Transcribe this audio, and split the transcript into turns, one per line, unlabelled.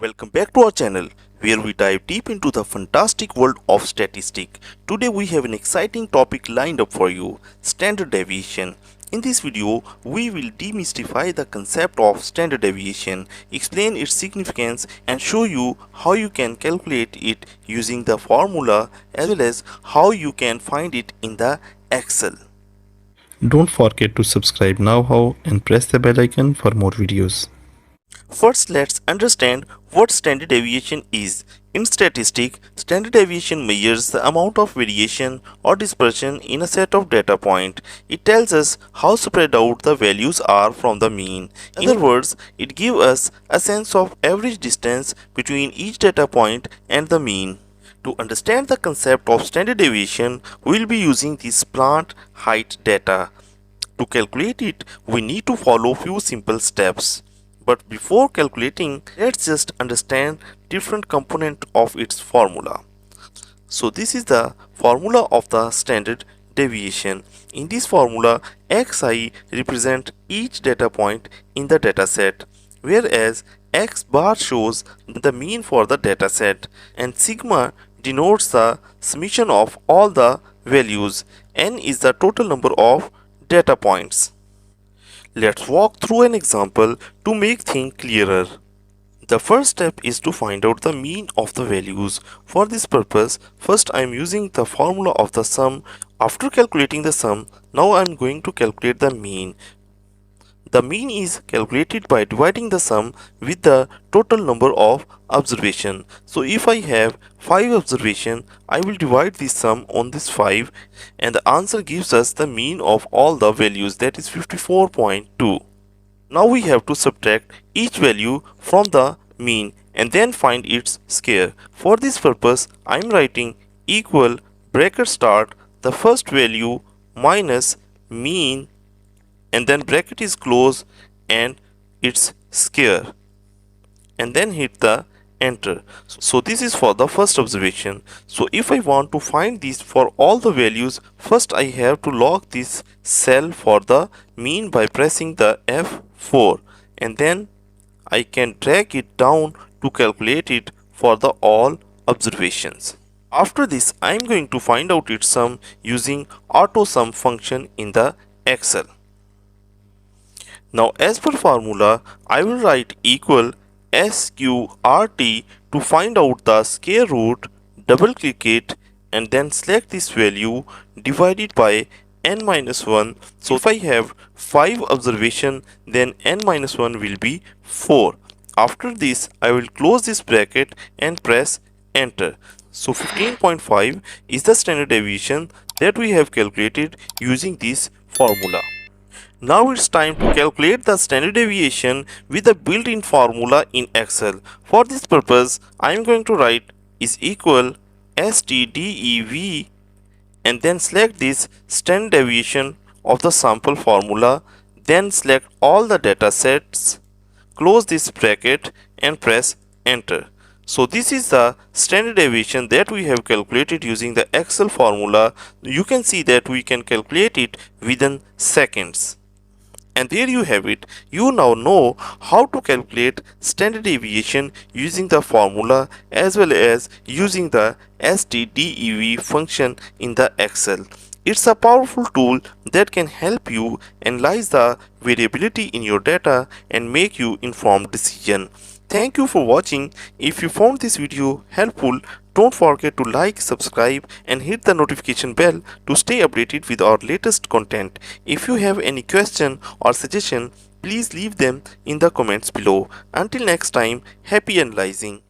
Welcome back to our channel where we dive deep into the fantastic world of statistics. Today we have an exciting topic lined up for you, standard deviation. In this video, we will demystify the concept of standard deviation, explain its significance and show you how you can calculate it using the formula as well as how you can find it in the Excel.
Don't forget to subscribe now and press the bell icon for more videos.
First, let's understand what standard deviation is. In statistics, standard deviation measures the amount of variation or dispersion in a set of data points. It tells us how spread out the values are from the mean. In other words, it gives us a sense of average distance between each data point and the mean. To understand the concept of standard deviation, we will be using this plant height data. To calculate it, we need to follow few simple steps. But before calculating, let's just understand different component of its formula. So this is the formula of the standard deviation. In this formula, xi represents each data point in the dataset, whereas x bar shows the mean for the dataset, and sigma denotes the summation of all the values. N is the total number of data points. Let's walk through an example to make things clearer. The first step is to find out the mean of the values. For this purpose, first I am using the formula of the sum. After calculating the sum, now I am going to calculate the mean. The mean is calculated by dividing the sum with the total number of observations. So if I have 5 observations, I will divide this sum on this 5 and the answer gives us the mean of all the values, that is 54.2. Now we have to subtract each value from the mean and then find its square. For this purpose, I am writing equal bracket start the first value minus mean and then bracket is closed and its square and then hit the enter. So this is for the first observation. So if I want to find this for all the values, first I have to lock this cell for the mean by pressing the F4 and then I can drag it down to calculate it for the all observations. After this, I am going to find out its sum using auto sum function in the Excel. Now as per formula, I will write equal sqrt to find out the square root, double click it and then select this value divided by n-1. So if I have 5 observation, then n-1 will be 4. After this, I will close this bracket and press enter. So 15.5 is the standard deviation that we have calculated using this formula. Now it's time to calculate the standard deviation with the built-in formula in Excel. For this purpose, I am going to write is equal STDEV and then select this standard deviation of the sample formula. Then select all the data sets, close this bracket and press enter. So this is the standard deviation that we have calculated using the Excel formula. You can see that we can calculate it within seconds. And there you have it. You now know how to calculate standard deviation using the formula as well as using the STDEV function in the Excel. It's a powerful tool that can help you analyze the variability in your data and make you informed decision. Thank you for watching. If you found this video helpful, don't forget to like, subscribe and hit the notification bell to stay updated with our latest content. If you have any question or suggestion, please leave them in the comments below. Until next time, happy analyzing.